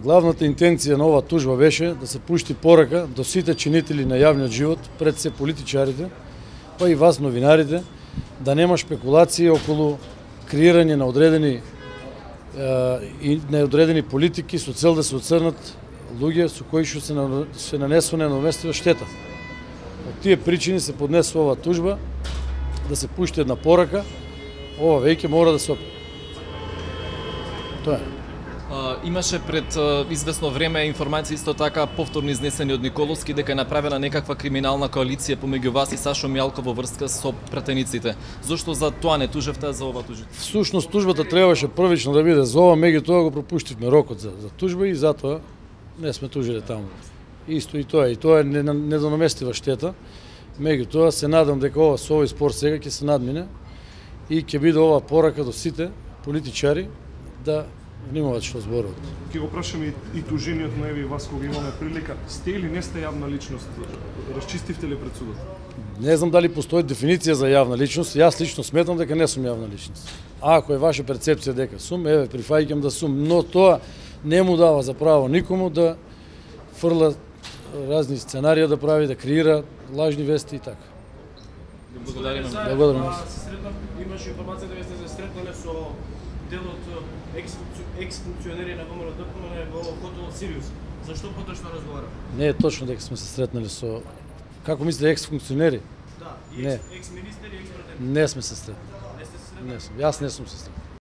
Главната интенција на оваа тужба беше да се пушти порака до сите чинители на јавниот живот, пред се политичарите, па и вас новинарите, да нема шпекулации околу креирање на одредени политики со цел да се оцрнат луѓе со кои што се нанесува ненаdomестива штета. Од тие причини се поднесува оваа тужба да се пушти една порака, ова веќе мора да се опре. Тоа е. Имаше пред известно време информации исто така повторно изнесени од Николовски дека е направена некаква криминална коалиција помеѓу вас и Сашо Мјалков во врска со пратениците. Зошто за тоа не тужевте, за ова тужите? Всушност тужбата требаше првично да биде за ова, меѓутоа го пропуштивме рокот за тужба и затоа не сме тужиле таму. Исто и тоа е недонаместива штета. Меѓутоа се надам дека ова со овој спор сега ќе се надмине и ќе биде ова порака до сите политичари да внимават што зборуват. Ќе го прашаме и тужениот на Еви и вас кога имаме прилика. Сте или не сте јавна личност? Расчистивте ли пред судот? Не знам дали постои дефиниција за јавна личност. Јас лично сметам дека не сум јавна личност. Ако е ваша перцепција дека сум, еве прифаќам да сум, но тоа не му дава за право никому да фрла разни сценарија да прави, да креира лажни вести и така. Благодариме. Благодарам. Имаше информација дека сте се сретнале со дел од екс-функционери на ВМРО ДПМН во хотел Сириус. Зашто поточно разговарав? Не е точно дека сме се сретнали со... Како мислите, екс-функционери? Да, и екс-министери и екс-пратени. Не сме се сретнали. Не сте се сретнали? Не сум. Јас не сум се сретнал.